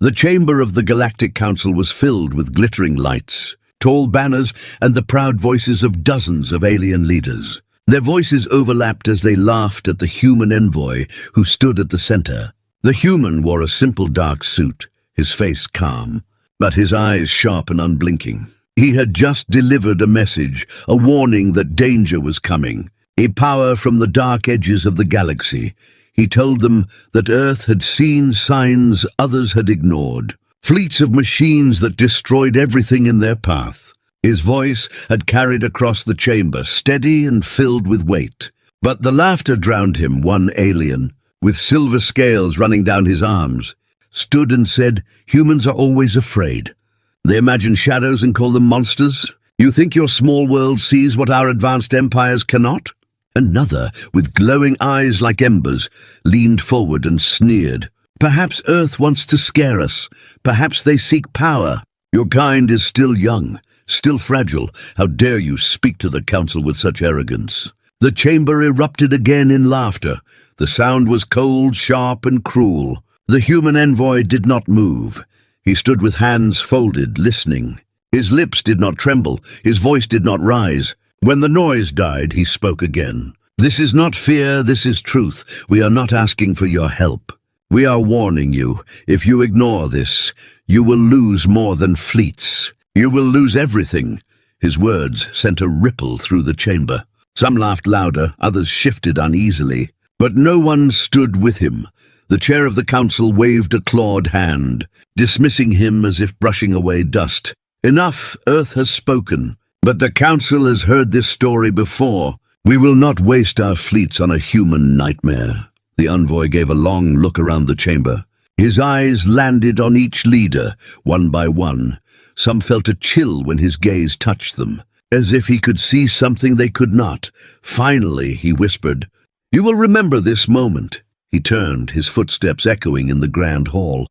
The chamber of the Galactic Council was filled with glittering lights, tall banners, and the proud voices of dozens of alien leaders. Their voices overlapped as they laughed at the human envoy who stood at the center. The human wore a simple dark suit, his face calm, but his eyes sharp and unblinking. He had just delivered a message, a warning that danger was coming, a power from the dark edges of the galaxy. He told them that Earth had seen signs others had ignored, fleets of machines that destroyed everything in their path. His voice had carried across the chamber, steady and filled with weight. But the laughter drowned him. One alien, with silver scales running down his arms, stood and said, "Humans are always afraid. They imagine shadows and call them monsters. You think your small world sees what our advanced empires cannot?" Another, with glowing eyes like embers, leaned forward and sneered. "Perhaps Earth wants to scare us. Perhaps they seek power. Your kind is still young, still fragile. How dare you speak to the Council with such arrogance?" The chamber erupted again in laughter. The sound was cold, sharp, and cruel. The human envoy did not move. He stood with hands folded, listening. His lips did not tremble. His voice did not rise. When the noise died, he spoke again. "This is not fear, this is truth. We are not asking for your help. We are warning you. If you ignore this, you will lose more than fleets. You will lose everything." His words sent a ripple through the chamber. Some laughed louder, others shifted uneasily. But no one stood with him. The chair of the council waved a clawed hand, dismissing him as if brushing away dust. "Enough, Earth has spoken. But the Council has heard this story before. We will not waste our fleets on a human nightmare." The envoy gave a long look around the chamber. His eyes landed on each leader, one by one. Some felt a chill when his gaze touched them, as if he could see something they could not. Finally, he whispered, "You will remember this moment." He turned, his footsteps echoing in the grand hall.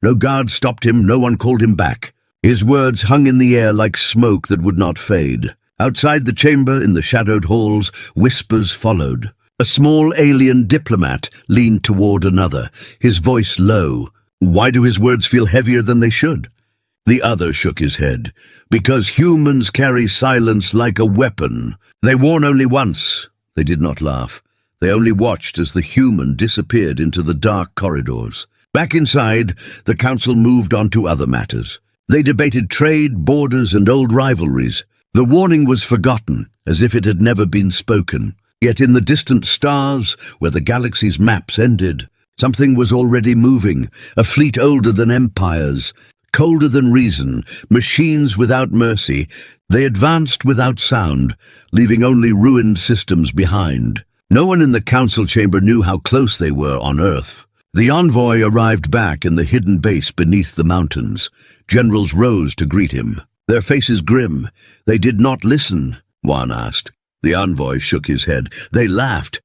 No guard stopped him, no one called him back. His words hung in the air like smoke that would not fade. Outside the chamber, in the shadowed halls, whispers followed. A small alien diplomat leaned toward another, his voice low. Why do his words feel heavier than they should? The other shook his head. Because humans carry silence like a weapon. They warn only once. They did not laugh. They only watched as the human disappeared into the dark corridors. Back inside, the council moved on to other matters. They debated trade, borders, and old rivalries. The warning was forgotten, as if it had never been spoken. Yet in the distant stars, where the galaxy's maps ended, something was already moving, a fleet older than empires, colder than reason, machines without mercy. They advanced without sound, leaving only ruined systems behind. No one in the council chamber knew how close they were on Earth. The envoy arrived back in the hidden base beneath the mountains. Generals rose to greet him, their faces grim. "They did not listen," one asked. The envoy shook his head. "They laughed.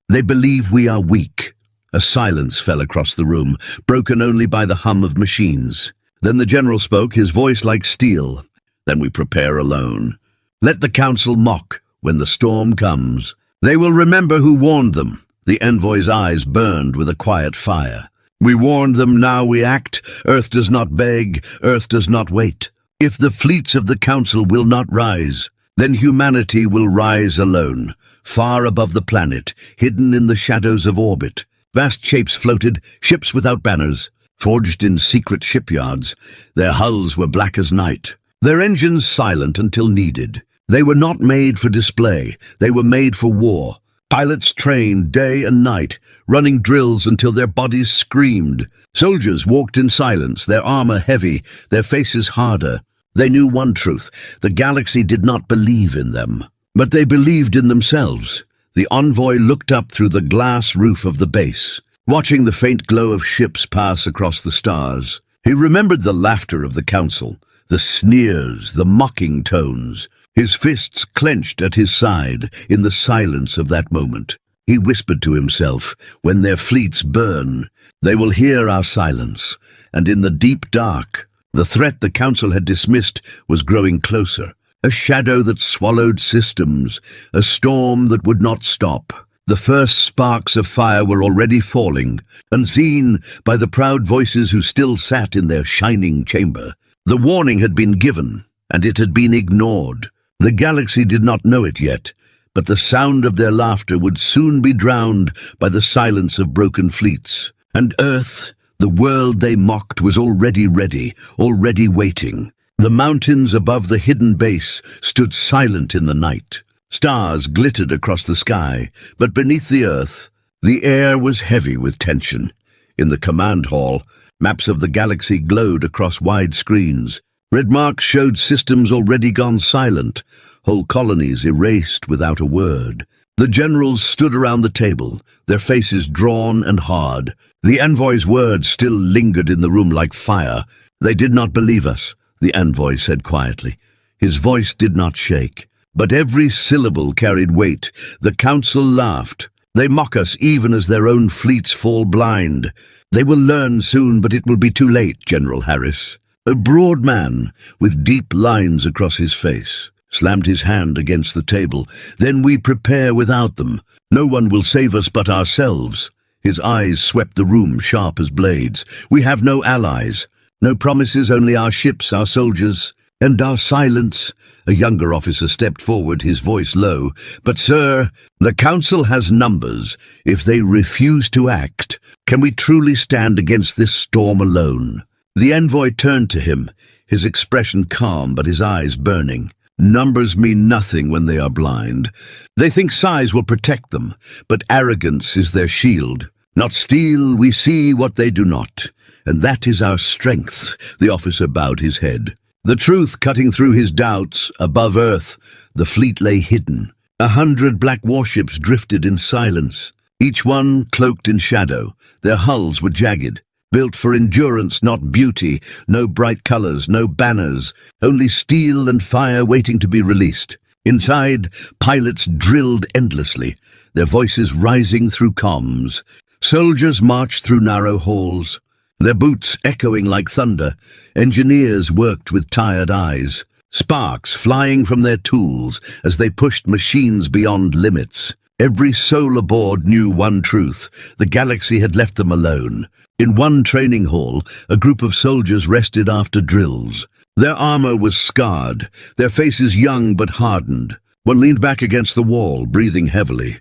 They believe we are weak." A silence fell across the room, broken only by the hum of machines. Then the general spoke, his voice like steel. "Then we prepare alone. Let the council mock when the storm comes. They will remember who warned them." The envoy's eyes burned with a quiet fire. "We warned them, now we act. Earth does not beg, Earth does not wait. If the fleets of the council will not rise, then humanity will rise alone, far above the planet, hidden in the shadows of orbit." Vast shapes floated, ships without banners, forged in secret shipyards. Their hulls were black as night, their engines silent until needed. They were not made for display, they were made for war. Pilots trained day and night, running drills until their bodies screamed. Soldiers walked in silence, their armor heavy, their faces harder. They knew one truth: the galaxy did not believe in them. But they believed in themselves. The envoy looked up through the glass roof of the base, watching the faint glow of ships pass across the stars. He remembered the laughter of the council, the sneers, the mocking tones. His fists clenched at his side in the silence of that moment. He whispered to himself, "When their fleets burn, they will hear our silence." And in the deep dark, the threat the council had dismissed was growing closer. A shadow that swallowed systems, a storm that would not stop. The first sparks of fire were already falling, unseen by the proud voices who still sat in their shining chamber. The warning had been given, and it had been ignored. The galaxy did not know it yet, but the sound of their laughter would soon be drowned by the silence of broken fleets. And Earth, the world they mocked, was already ready, already waiting. The mountains above the hidden base stood silent in the night. Stars glittered across the sky, but beneath the Earth, the air was heavy with tension. In the command hall, maps of the galaxy glowed across wide screens. Red marks showed systems already gone silent, whole colonies erased without a word. The generals stood around the table, their faces drawn and hard. The envoy's words still lingered in the room like fire. "They did not believe us," the envoy said quietly. His voice did not shake, but every syllable carried weight. The council laughed. "They mock us even as their own fleets fall blind. They will learn soon, but it will be too late, General Harris." A broad man, with deep lines across his face, slammed his hand against the table. "Then we prepare without them. No one will save us but ourselves." His eyes swept the room, sharp as blades. "We have no allies, no promises, only our ships, our soldiers, and our silence." A younger officer stepped forward, his voice low. "But sir, the council has numbers. If they refuse to act, can we truly stand against this storm alone?" The envoy turned to him, his expression calm but his eyes burning. "Numbers mean nothing when they are blind. They think size will protect them, but arrogance is their shield. Not steel, we see what they do not, and that is our strength." The officer bowed his head. The truth cutting through his doubts. Above Earth, the fleet lay hidden. 100 black warships drifted in silence, each one cloaked in shadow. Their hulls were jagged, built for endurance, not beauty. No bright colors, no banners, only steel and fire waiting to be released. Inside, pilots drilled endlessly, their voices rising through comms. Soldiers marched through narrow halls, their boots echoing like thunder. Engineers worked with tired eyes, sparks flying from their tools as they pushed machines beyond limits. Every soul aboard knew one truth: the galaxy had left them alone. In one training hall, a group of soldiers rested after drills. Their armor was scarred, their faces young but hardened. One leaned back against the wall, breathing heavily.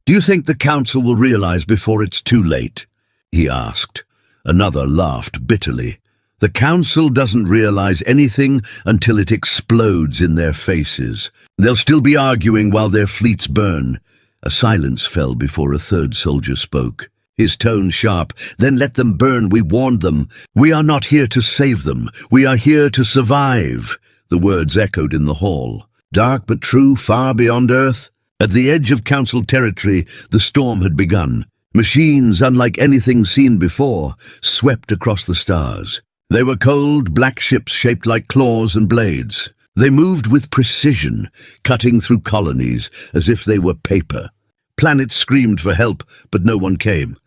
"Do you think the council will realize before it's too late?" he asked. Another laughed bitterly. "The council doesn't realize anything until it explodes in their faces. They'll still be arguing while their fleets burn." A silence fell before a third soldier spoke, his tone sharp. "Then let them burn, we warned them. We are not here to save them. We are here to survive." The words echoed in the hall, dark but true, far beyond Earth. At the edge of council territory, the storm had begun. Machines, unlike anything seen before, swept across the stars. They were cold, black ships shaped like claws and blades. They moved with precision, cutting through colonies as if they were paper. Planets screamed for help, but no one came.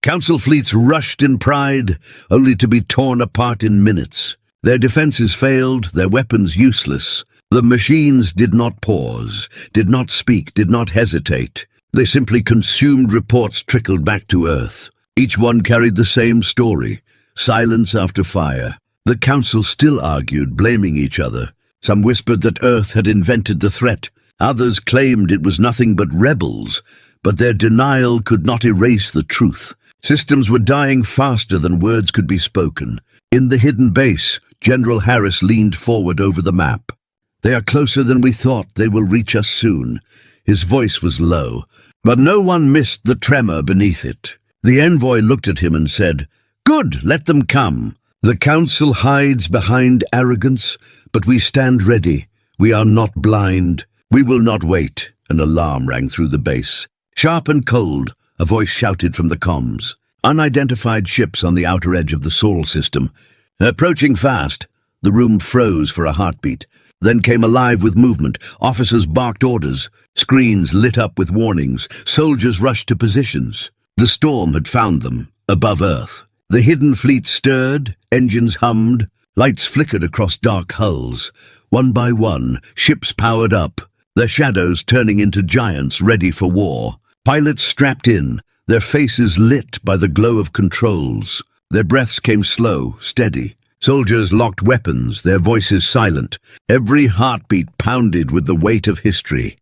Council fleets rushed in pride, only to be torn apart in minutes. Their defenses failed, their weapons useless. The machines did not pause, did not speak, did not hesitate. They simply consumed. Reports trickled back to Earth. Each one carried the same story: silence after fire. The council still argued, blaming each other. Some whispered that Earth had invented the threat. Others claimed it was nothing but rebels, but their denial could not erase the truth. Systems were dying faster than words could be spoken. In the hidden base, General Harris leaned forward over the map. "They are closer than we thought. They will reach us soon." His voice was low, but no one missed the tremor beneath it. The envoy looked at him and said, "Good, let them come." The council hides behind arrogance, but we stand ready. We are not blind. We will not wait. An alarm rang through the base. Sharp and cold, a voice shouted from the comms. Unidentified ships on the outer edge of the Sol system. Approaching fast. The room froze for a heartbeat, then came alive with movement. Officers barked orders. Screens lit up with warnings. Soldiers rushed to positions. The storm had found them, above Earth. The hidden fleet stirred, engines hummed, lights flickered across dark hulls. One by one, ships powered up, their shadows turning into giants ready for war. Pilots strapped in, their faces lit by the glow of controls. Their breaths came slow, steady. Soldiers locked weapons, their voices silent. Every heartbeat pounded with the weight of history.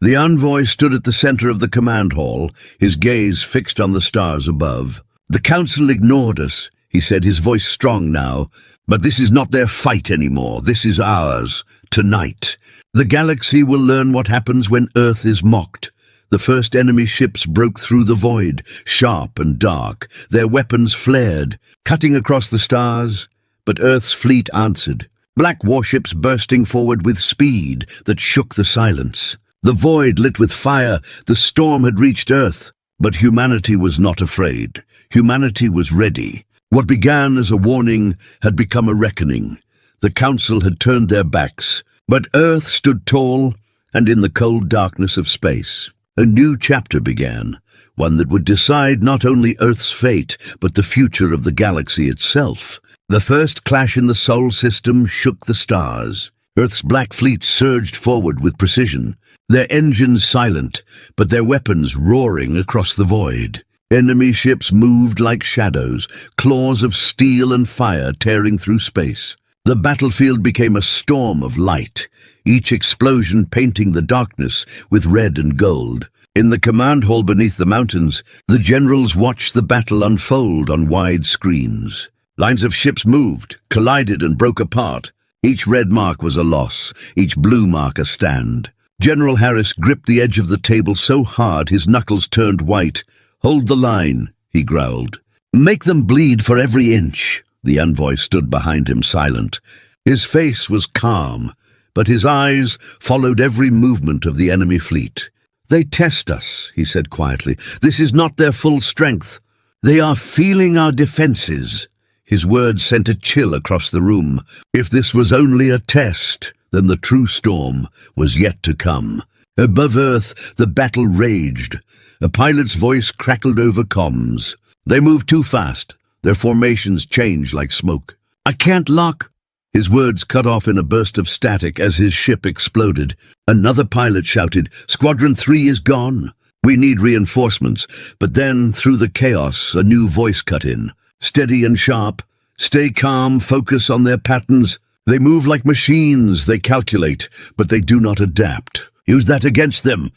The envoy stood at the center of the command hall, his gaze fixed on the stars above. "The council ignored us," he said, his voice strong now. "But this is not their fight anymore. This is ours. Tonight. The galaxy will learn what happens when Earth is mocked." The first enemy ships broke through the void, sharp and dark. Their weapons flared, cutting across the stars. But Earth's fleet answered. Black warships bursting forward with speed that shook the silence. The void lit with fire. The storm had reached Earth. But humanity was not afraid. Humanity was ready. What began as a warning had become a reckoning. The council had turned their backs, but Earth stood tall and in the cold darkness of space. A new chapter began, one that would decide not only Earth's fate, but the future of the galaxy itself. The first clash in the Sol system shook the stars. Earth's black fleet surged forward with precision, their engines silent, but their weapons roaring across the void. Enemy ships moved like shadows, claws of steel and fire tearing through space. The battlefield became a storm of light, each explosion painting the darkness with red and gold. In the command hall beneath the mountains, the generals watched the battle unfold on wide screens. Lines of ships moved, collided and broke apart. Each red mark was a loss, each blue mark a stand. General Harris gripped the edge of the table so hard his knuckles turned white. "Hold the line," he growled. "Make them bleed for every inch." The envoy stood behind him silent. His face was calm, but his eyes followed every movement of the enemy fleet. "They test us," he said quietly. "This is not their full strength. They are feeling our defenses." His words sent a chill across the room. If this was only a test, then the true storm was yet to come. Above Earth, the battle raged. A pilot's voice crackled over comms. They moved too fast. Their formations changed like smoke. "I can't lock." His words cut off in a burst of static as his ship exploded. Another pilot shouted, "Squadron 3 is gone. We need reinforcements." But then, through the chaos, a new voice cut in. Steady and sharp. "Stay calm, focus on their patterns. They move like machines, they calculate, but they do not adapt. Use that against them."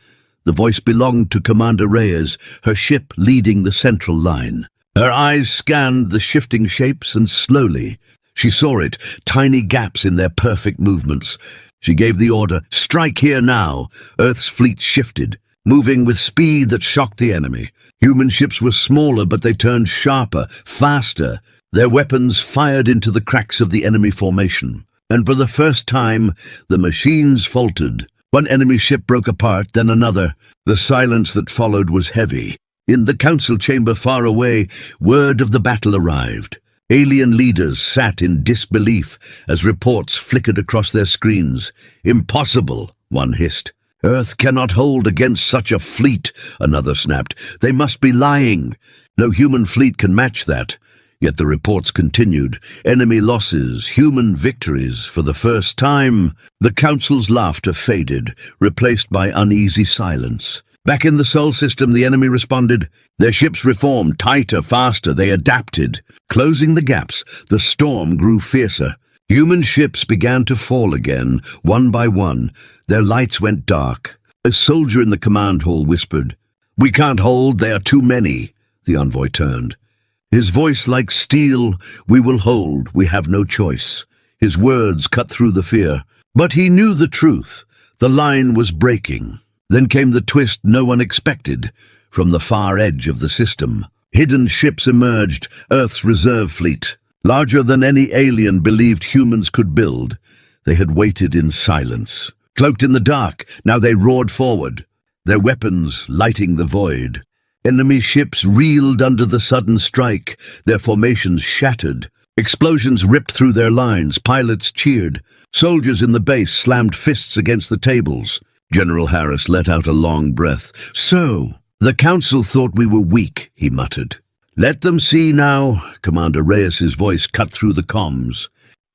The voice belonged to Commander Reyes, her ship leading the central line. Her eyes scanned the shifting shapes, and slowly she saw it, tiny gaps in their perfect movements. She gave the order, "Strike here now." Earth's fleet shifted, moving with speed that shocked the enemy. Human ships were smaller, but they turned sharper, faster. Their weapons fired into the cracks of the enemy formation. And for the first time, the machines faltered. One enemy ship broke apart, then another. The silence that followed was heavy. In the council chamber far away, word of the battle arrived. Alien leaders sat in disbelief as reports flickered across their screens. "Impossible," one hissed. "Earth cannot hold against such a fleet," another snapped. "They must be lying. No human fleet can match that." Yet the reports continued. Enemy losses, human victories. For the first time, the council's laughter faded, replaced by uneasy silence. Back in the Sol system, the enemy responded. Their ships reformed, tighter, faster. They adapted. Closing the gaps, the storm grew fiercer. Human ships began to fall again, one by one. Their lights went dark. A soldier in the command hall whispered, "We can't hold, they are too many." The envoy turned. His voice like steel, "We will hold, we have no choice." His words cut through the fear. But he knew the truth. The line was breaking. Then came the twist no one expected. From the far edge of the system, hidden ships emerged, Earth's reserve fleet. Larger than any alien believed humans could build. They had waited in silence. Cloaked in the dark, now they roared forward, their weapons lighting the void. Enemy ships reeled under the sudden strike, their formations shattered. Explosions ripped through their lines, pilots cheered. Soldiers in the base slammed fists against the tables. General Harris let out a long breath. "So, the council thought we were weak," he muttered. "Let them see now." Commander Reyes's voice cut through the comms.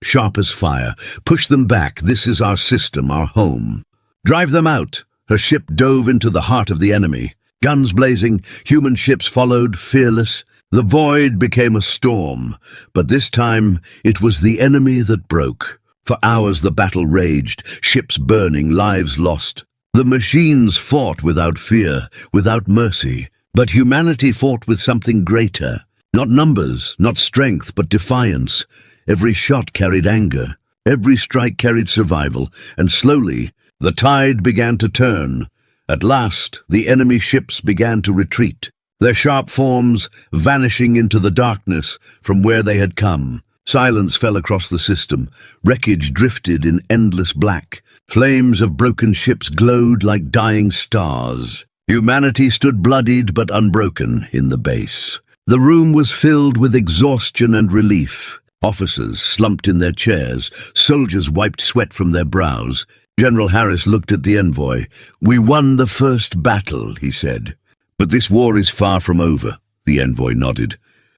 Sharp as fire. "Push them back. This is our system, our home. Drive them out." Her ship dove into the heart of the enemy. Guns blazing, human ships followed, fearless. The void became a storm, but this time it was the enemy that broke. For hours the battle raged, ships burning, lives lost. The machines fought without fear, without mercy. But humanity fought with something greater. Not numbers, not strength, but defiance. Every shot carried anger. Every strike carried survival. And slowly, the tide began to turn. At last, the enemy ships began to retreat, their sharp forms vanishing into the darkness from where they had come. Silence fell across the system. Wreckage drifted in endless black. Flames of broken ships glowed like dying stars. Humanity stood bloodied but unbroken in the base. The room was filled with exhaustion and relief. Officers slumped in their chairs. Soldiers wiped sweat from their brows. General Harris looked at the envoy. "We won the first battle," he said. "But this war is far from over," the envoy nodded.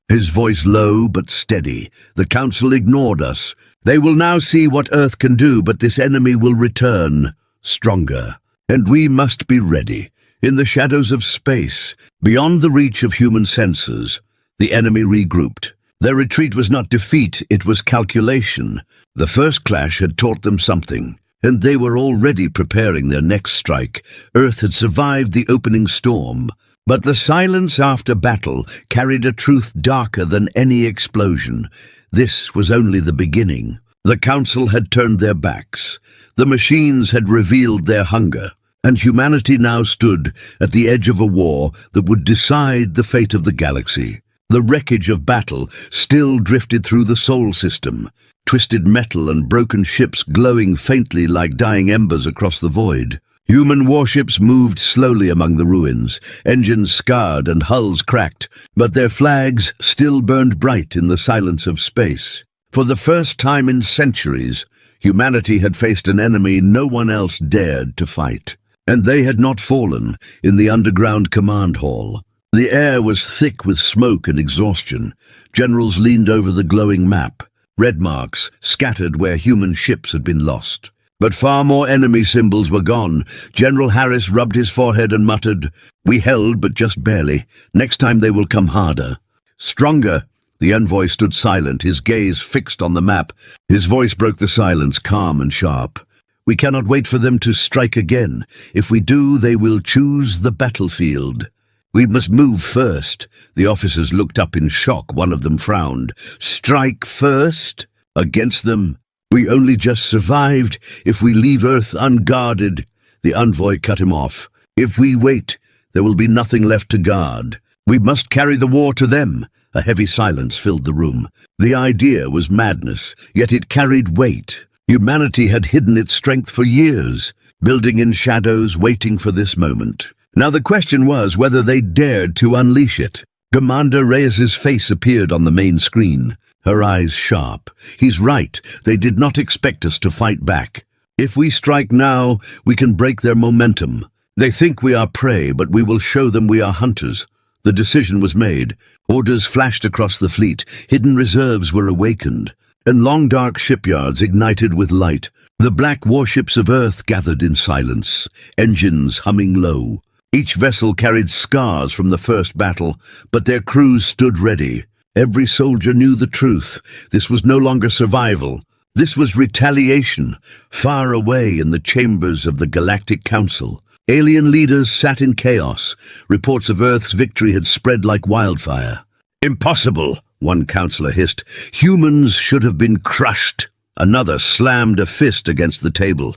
His voice low but steady. "The council ignored us. They will now see what Earth can do, but this enemy will return, stronger. And we must be ready." In the shadows of space, beyond the reach of human senses, the enemy regrouped. Their retreat was not defeat, it was calculation. The first clash had taught them something, and they were already preparing their next strike. Earth had survived the opening storm, but the silence after battle carried a truth darker than any explosion. This was only the beginning. The council had turned their backs. The machines had revealed their hunger. And humanity now stood at the edge of a war that would decide the fate of the galaxy. The wreckage of battle still drifted through the Sol system, twisted metal and broken ships glowing faintly like dying embers across the void. Human warships moved slowly among the ruins, engines scarred and hulls cracked, but their flags still burned bright in the silence of space. For the first time in centuries, humanity had faced an enemy no one else dared to fight. And they had not fallen in the underground command hall. The air was thick with smoke and exhaustion. Generals leaned over the glowing map, red marks scattered where human ships had been lost. But far more enemy symbols were gone. General Harris rubbed his forehead and muttered, "We held, but just barely. Next time they will come harder." "Stronger." The envoy stood silent, his gaze fixed on the map. His voice broke the silence, calm and sharp. "We cannot wait for them to strike again. If we do, they will choose the battlefield. We must move first." The officers looked up in shock. One of them frowned. "Strike first? Against them? We only just survived. If we leave Earth unguarded..." The envoy cut him off. "If we wait, there will be nothing left to guard. We must carry the war to them." A heavy silence filled the room. The idea was madness, yet it carried weight. Humanity had hidden its strength for years, building in shadows, waiting for this moment. Now the question was whether they dared to unleash it. Commander Reyes's face appeared on the main screen, her eyes sharp. "He's right. They did not expect us to fight back. If we strike now, we can break their momentum. They think we are prey, but we will show them we are hunters." The decision was made. Orders flashed across the fleet. Hidden reserves were awakened, and long dark shipyards ignited with light. The black warships of Earth gathered in silence, engines humming low. Each vessel carried scars from the first battle, but their crews stood ready. Every soldier knew the truth. This was no longer survival. This was retaliation, far away in the chambers of the Galactic Council. Alien leaders sat in chaos. Reports of Earth's victory had spread like wildfire. "Impossible," one counselor hissed. "Humans should have been crushed." Another slammed a fist against the table.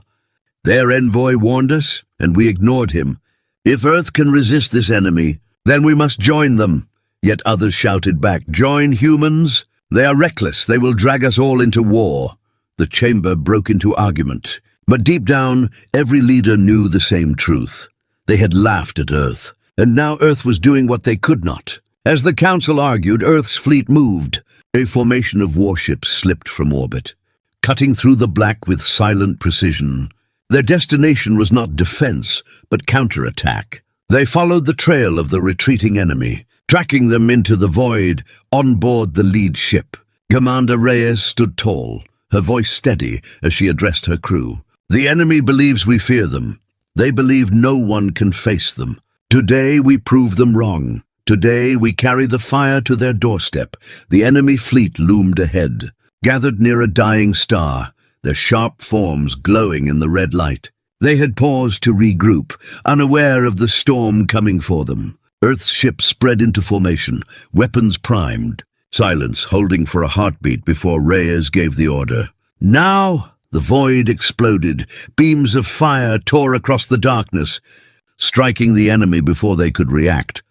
"Their envoy warned us, and we ignored him. If Earth can resist this enemy, then we must join them." Yet others shouted back, "Join humans? They are reckless. They will drag us all into war." The chamber broke into argument. But deep down, every leader knew the same truth. They had laughed at Earth, and now Earth was doing what they could not. As the Council argued, Earth's fleet moved. A formation of warships slipped from orbit, cutting through the black with silent precision. Their destination was not defense, but counterattack. They followed the trail of the retreating enemy, tracking them into the void on board the lead ship. Commander Reyes stood tall, her voice steady as she addressed her crew. "The enemy believes we fear them. They believe no one can face them. Today we prove them wrong. Today we carry the fire to their doorstep. The enemy fleet loomed ahead, gathered near a dying star, their sharp forms glowing in the red light. They had paused to regroup, unaware of the storm coming for them. Earth's ships spread into formation, weapons primed. Silence holding for a heartbeat before Reyes gave the order. Now! The void exploded. Beams of fire tore across the darkness, striking the enemy before they could react.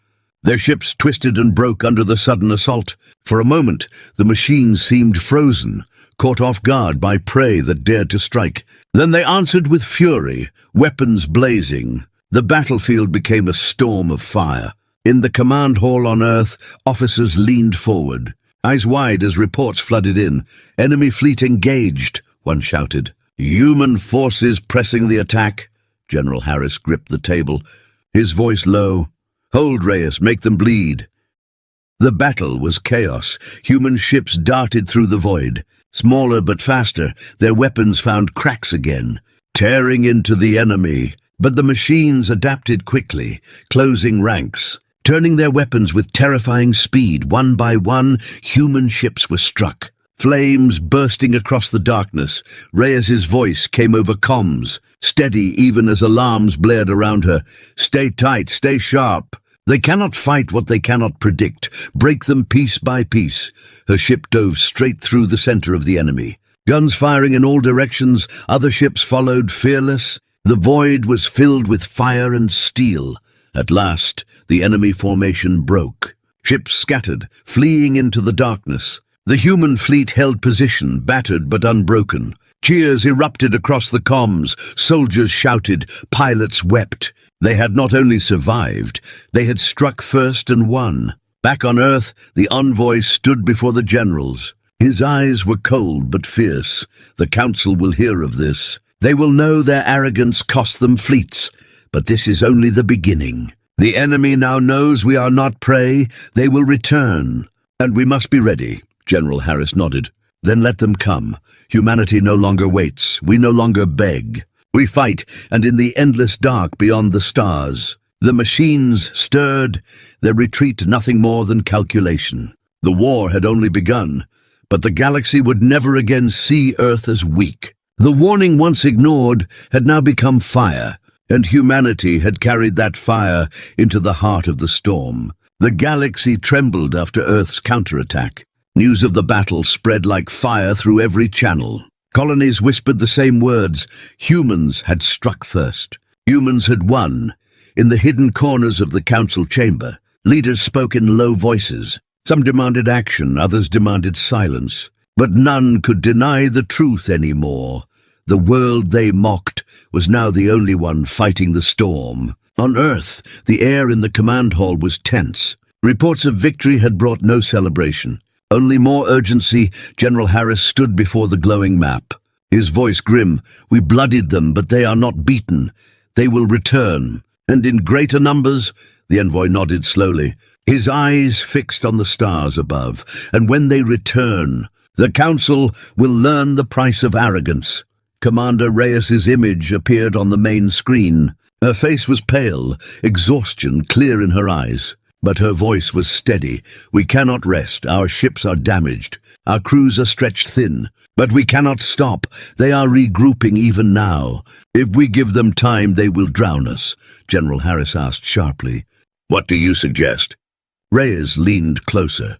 Their ships twisted and broke under the sudden assault. For a moment, the machines seemed frozen, caught off guard by prey that dared to strike. Then they answered with fury, weapons blazing. The battlefield became a storm of fire. In the command hall on Earth, officers leaned forward, eyes wide as reports flooded in. Enemy fleet engaged, one shouted. Human forces pressing the attack. General Harris gripped the table, his voice low. Hold, Reyes, make them bleed. The battle was chaos. Human ships darted through the void. Smaller but faster, their weapons found cracks again, tearing into the enemy. But the machines adapted quickly, closing ranks, turning their weapons with terrifying speed. One by one, human ships were struck. Flames bursting across the darkness. Reyes's voice came over comms, steady even as alarms blared around her. Stay tight, stay sharp. They cannot fight what they cannot predict. Break them piece by piece. Her ship dove straight through the center of the enemy. Guns firing in all directions, other ships followed, fearless. The void was filled with fire and steel. At last, the enemy formation broke. Ships scattered, fleeing into the darkness. The human fleet held position, battered but unbroken. Cheers erupted across the comms. Soldiers shouted, pilots wept. They had not only survived, they had struck first and won. Back on Earth, the envoy stood before the generals. His eyes were cold but fierce. The council will hear of this. They will know their arrogance cost them fleets. But this is only the beginning. The enemy now knows we are not prey. They will return. And we must be ready. General Harris nodded. Then let them come. Humanity no longer waits. We no longer beg. We fight, and in the endless dark beyond the stars, the machines stirred, their retreat nothing more than calculation. The war had only begun, but the galaxy would never again see Earth as weak. The warning once ignored had now become fire, and humanity had carried that fire into the heart of the storm. The galaxy trembled after Earth's counterattack. News of the battle spread like fire through every channel. Colonies whispered the same words. Humans had struck first. Humans had won. In the hidden corners of the council chamber, leaders spoke in low voices. Some demanded action, others demanded silence. But none could deny the truth anymore. The world they mocked was now the only one fighting the storm. On Earth, the air in the command hall was tense. Reports of victory had brought no celebration. Only more urgency. General Harris stood before the glowing map. His voice grim. We bloodied them, but they are not beaten. They will return. And in greater numbers? The envoy nodded slowly, his eyes fixed on the stars above. And when they return, the council will learn the price of arrogance. Commander Reyes's image appeared on the main screen. Her face was pale, exhaustion clear in her eyes. But her voice was steady. We cannot rest. Our ships are damaged. Our crews are stretched thin. But we cannot stop. They are regrouping even now. If we give them time, they will drown us. General Harris asked sharply. What do you suggest? Reyes leaned closer.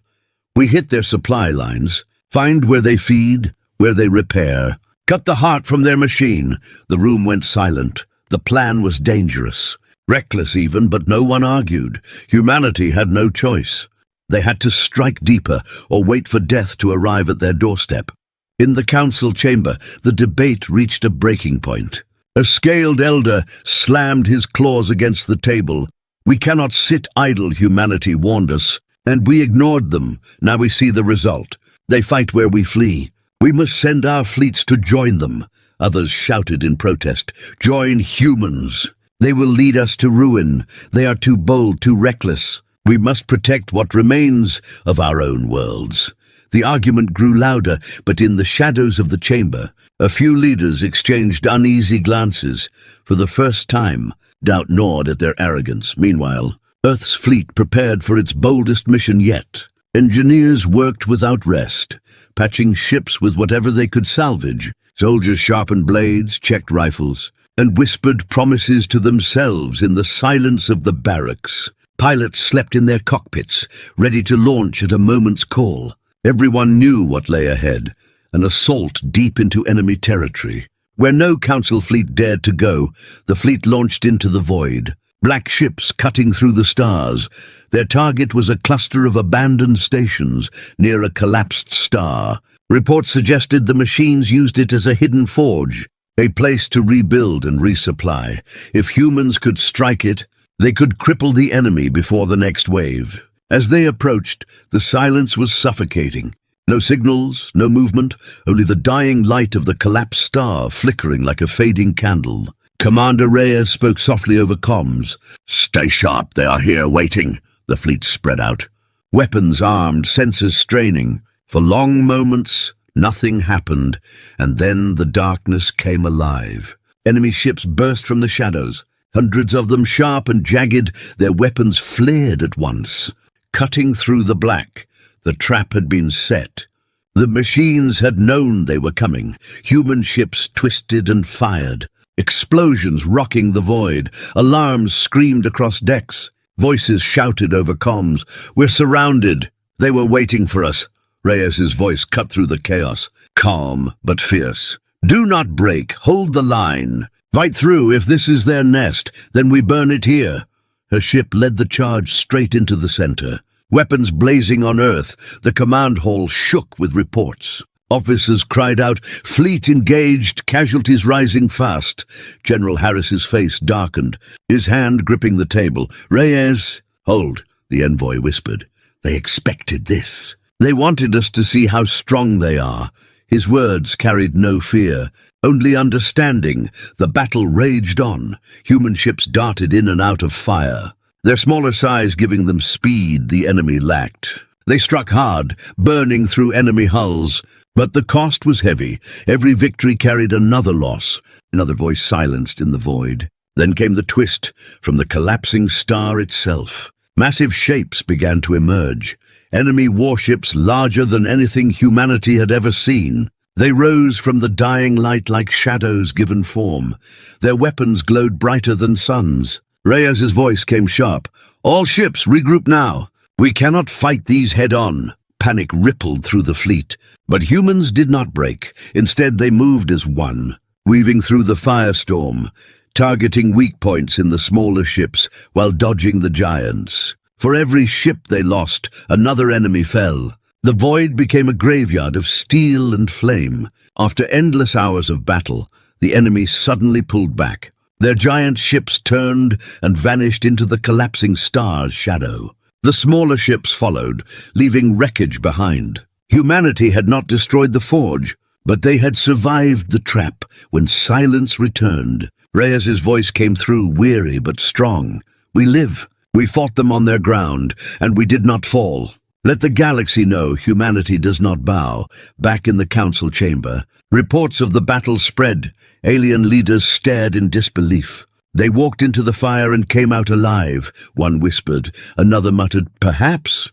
We hit their supply lines. Find where they feed, where they repair. Cut the heart from their machine. The room went silent. The plan was dangerous. Reckless even, but no one argued. Humanity had no choice. They had to strike deeper or wait for death to arrive at their doorstep. In the council chamber, the debate reached a breaking point. A scaled elder slammed his claws against the table. We cannot sit idle, humanity warned us, and we ignored them. Now we see the result. They fight where we flee. We must send our fleets to join them. Others shouted in protest. Join humans. They will lead us to ruin. They are too bold, too reckless. We must protect what remains of our own worlds. The argument grew louder, but in the shadows of the chamber, a few leaders exchanged uneasy glances. For the first time, Doubt gnawed at their arrogance. Meanwhile, Earth's fleet prepared for its boldest mission yet. Engineers worked without rest, patching ships with whatever they could salvage. Soldiers sharpened blades, checked rifles, and whispered promises to themselves in the silence of the barracks. Pilots slept in their cockpits, ready to launch at a moment's call. Everyone knew what lay ahead, an assault deep into enemy territory. Where no council fleet dared to go, the fleet launched into the void. Black ships cutting through the stars. Their target was a cluster of abandoned stations near a collapsed star. Reports suggested the machines used it as a hidden forge, a place to rebuild and resupply. If humans could strike it, they could cripple the enemy before the next wave. As they approached, the silence was suffocating. No signals, no movement, only the dying light of the collapsed star flickering like a fading candle. Commander Reyes spoke softly over comms. "Stay sharp, they are here waiting." The fleet spread out. Weapons armed, sensors straining. For long moments, nothing happened, and then the darkness came alive. Enemy ships burst from the shadows. Hundreds of them, sharp and jagged, their weapons flared at once. Cutting through the black, the trap had been set. The machines had known they were coming. Human ships twisted and fired. Explosions rocking the void. Alarms screamed across decks. Voices shouted over comms. "We're surrounded." They were waiting for us. Reyes's voice cut through the chaos, calm but fierce. "Do not break. Hold the line. Fight through. If this is their nest, then we burn it here." Her ship led the charge straight into the center. Weapons blazing on Earth, the command hall shook with reports. Officers cried out, "Fleet engaged, casualties rising fast." General Harris's face darkened, his hand gripping the table. "Reyes." "Hold," the envoy whispered. "They expected this. They wanted us to see how strong they are." His words carried no fear, only understanding. The battle raged on. Human ships darted in and out of fire, their smaller size giving them speed the enemy lacked. They struck hard, burning through enemy hulls. But the cost was heavy. Every victory carried another loss. Another voice silenced in the void. Then came the twist from the collapsing star itself. Massive shapes began to emerge. Enemy warships larger than anything humanity had ever seen. They rose from the dying light like shadows given form. Their weapons glowed brighter than suns. Reyes's voice came sharp. "All ships, regroup now. We cannot fight these head-on." Panic rippled through the fleet, but humans did not break. Instead, they moved as one, weaving through the firestorm, targeting weak points in the smaller ships while dodging the giants. For every ship they lost, another enemy fell. The void became a graveyard of steel and flame. After endless hours of battle, the enemy suddenly pulled back. Their giant ships turned and vanished into the collapsing star's shadow. The smaller ships followed, leaving wreckage behind. Humanity had not destroyed the forge, but they had survived the trap when silence returned. Reyes's voice came through, weary but strong. "We live. We fought them on their ground, and we did not fall. Let the galaxy know humanity does not bow." Back in the council chamber, reports of the battle spread. Alien leaders stared in disbelief. "They walked into the fire and came out alive," one whispered. Another muttered, "Perhaps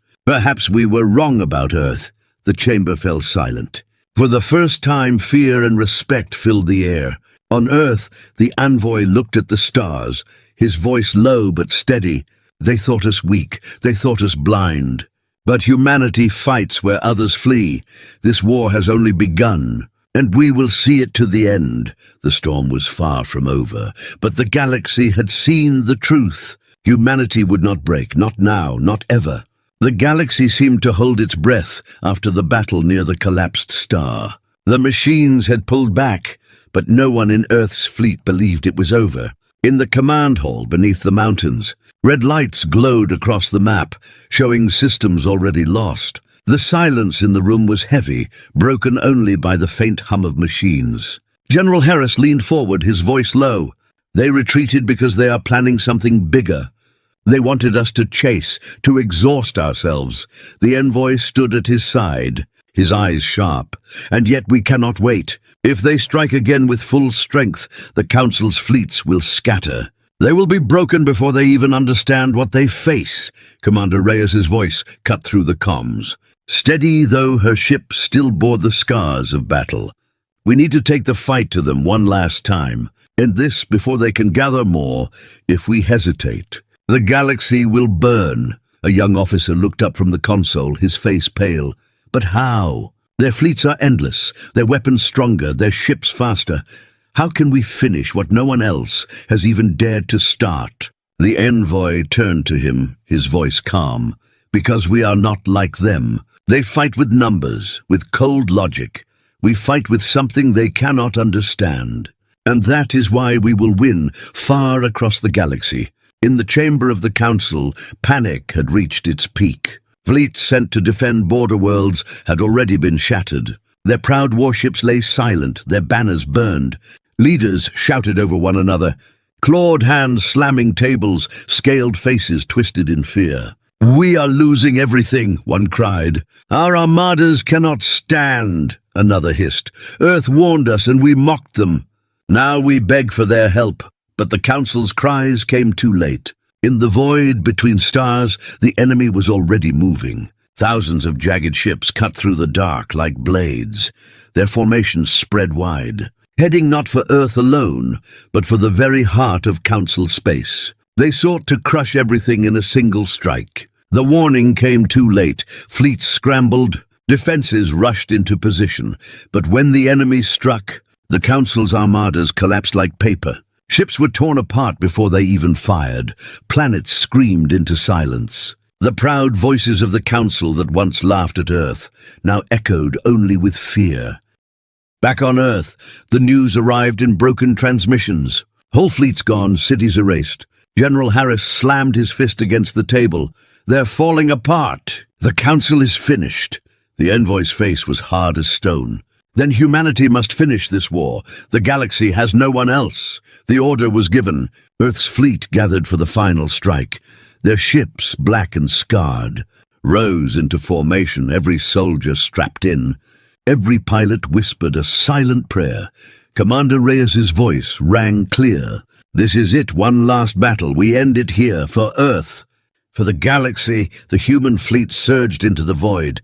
we were wrong about Earth." The chamber fell silent. For the first time, fear and respect filled the air. On Earth, the envoy looked at the stars, his voice low but steady. "They thought us weak, they thought us blind. But humanity fights where others flee. This war has only begun, and we will see it to the end." The storm was far from over, but the galaxy had seen the truth. Humanity would not break, not now, not ever. The galaxy seemed to hold its breath after the battle near the collapsed star. The machines had pulled back, but no one in Earth's fleet believed it was over. In the command hall beneath the mountains, red lights glowed across the map, showing systems already lost. The silence in the room was heavy, broken only by the faint hum of machines. General Harris leaned forward, his voice low. "They retreated because they are planning something bigger. They wanted us to chase, to exhaust ourselves." The envoy stood at his side, his eyes sharp. "And yet we cannot wait. If they strike again with full strength, the Council's fleets will scatter." They will be broken before they even understand what they face, Commander Reyes's voice cut through the comms. Steady though her ship still bore the scars of battle. We need to take the fight to them one last time, end this before they can gather more. If we hesitate, the galaxy will burn. A young officer looked up from the console, his face pale. But how? Their fleets are endless, their weapons stronger, their ships faster. How can we finish what no one else has even dared to start? The envoy turned to him, his voice calm. Because we are not like them. They fight with numbers, with cold logic. We fight with something they cannot understand. And that is why we will win far across the galaxy. In the chamber of the council, panic had reached its peak. Fleets sent to defend border worlds had already been shattered. Their proud warships lay silent, their banners burned. Leaders shouted over one another, clawed hands slamming tables, scaled faces twisted in fear. "We are losing everything," one cried. "Our armadas cannot stand," another hissed. "Earth warned us and we mocked them. Now we beg for their help." But the council's cries came too late. In the void between stars, the enemy was already moving. Thousands of jagged ships cut through the dark like blades. Their formations spread wide, heading not for Earth alone, but for the very heart of council space. They sought to crush everything in a single strike. The warning came too late. Fleets scrambled, defenses rushed into position. But when the enemy struck, the council's armadas collapsed like paper. Ships were torn apart before they even fired. Planets screamed into silence. The proud voices of the council that once laughed at Earth now echoed only with fear. Back on Earth, the news arrived in broken transmissions. Whole fleets gone, cities erased. General Harris slammed his fist against the table. "They're falling apart. The council is finished." The envoy's face was hard as stone. "Then humanity must finish this war. The galaxy has no one else." The order was given. Earth's fleet gathered for the final strike. Their ships, black and scarred, rose into formation, every soldier strapped in. Every pilot whispered a silent prayer. Commander Reyes's voice rang clear. "This is it, one last battle. We end it here, for Earth." For the galaxy, the human fleet surged into the void.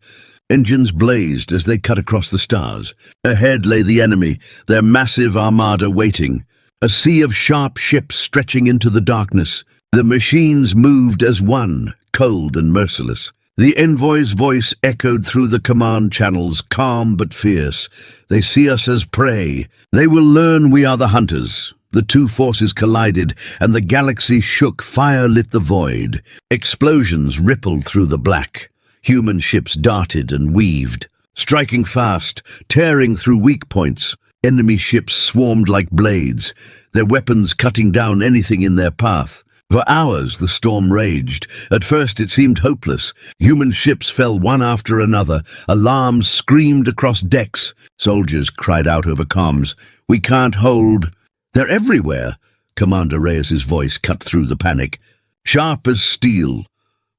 Engines blazed as they cut across the stars. Ahead lay the enemy, their massive armada waiting. A sea of sharp ships stretching into the darkness. The machines moved as one, cold and merciless. The envoy's voice echoed through the command channels, calm but fierce. "They see us as prey. They will learn we are the hunters." The two forces collided, and the galaxy shook. Fire lit the void. Explosions rippled through the black. Human ships darted and weaved, striking fast, tearing through weak points. Enemy ships swarmed like blades, their weapons cutting down anything in their path. For hours the storm raged. At first it seemed hopeless. Human ships fell one after another. Alarms screamed across decks. Soldiers cried out over comms, "We can't hold." "They're everywhere," Commander Reyes's voice cut through the panic, sharp as steel.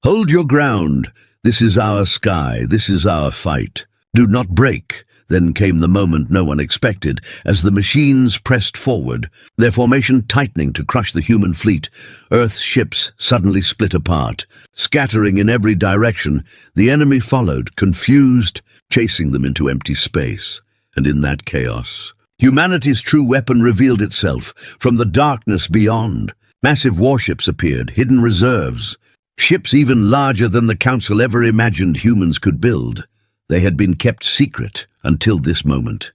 "Hold your ground. This is our sky. This is our fight. Do not break." Then came the moment no one expected, as the machines pressed forward, their formation tightening to crush the human fleet. Earth's ships suddenly split apart. Scattering in every direction, the enemy followed, confused, chasing them into empty space. And in that chaos, humanity's true weapon revealed itself from the darkness beyond. Massive warships appeared, hidden reserves. Ships even larger than the Council ever imagined humans could build. They had been kept secret until this moment.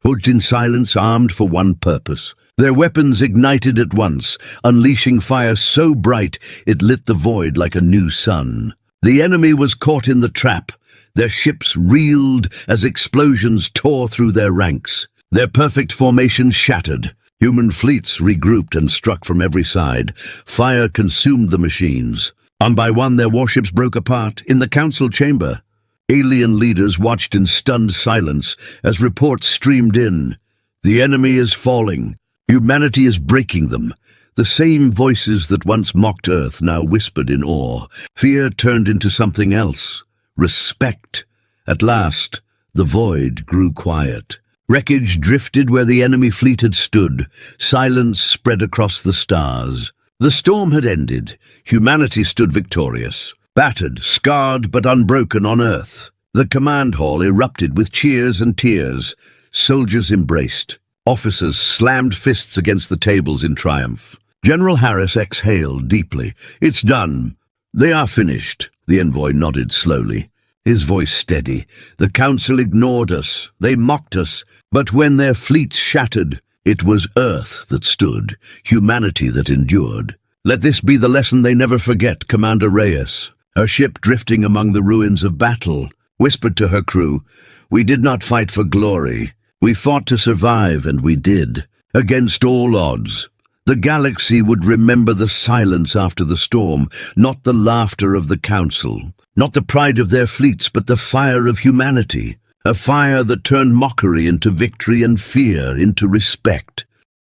Forged in silence, armed for one purpose. Their weapons ignited at once, unleashing fire so bright it lit the void like a new sun. The enemy was caught in the trap. Their ships reeled as explosions tore through their ranks. Their perfect formation shattered. Human fleets regrouped and struck from every side. Fire consumed the machines. One by one their warships broke apart. In the council chamber, alien leaders watched in stunned silence as reports streamed in. The enemy is falling. Humanity is breaking them. The same voices that once mocked Earth now whispered in awe. Fear turned into something else. Respect. At last, the void grew quiet. Wreckage drifted where the enemy fleet had stood. Silence spread across the stars. The storm had ended. Humanity stood victorious, battered, scarred, but unbroken on Earth. The command hall erupted with cheers and tears. Soldiers embraced. Officers slammed fists against the tables in triumph. General Harris exhaled deeply. "It's done. They are finished." The envoy nodded slowly, his voice steady. "The council ignored us. They mocked us. But when their fleets shattered, it was Earth that stood, humanity that endured. Let this be the lesson they never forget." Commander Reyes, her ship drifting among the ruins of battle, whispered to her crew, "We did not fight for glory. We fought to survive, and we did. Against all odds." The galaxy would remember the silence after the storm, not the laughter of the council, not the pride of their fleets, but the fire of humanity. A fire that turned mockery into victory and fear into respect.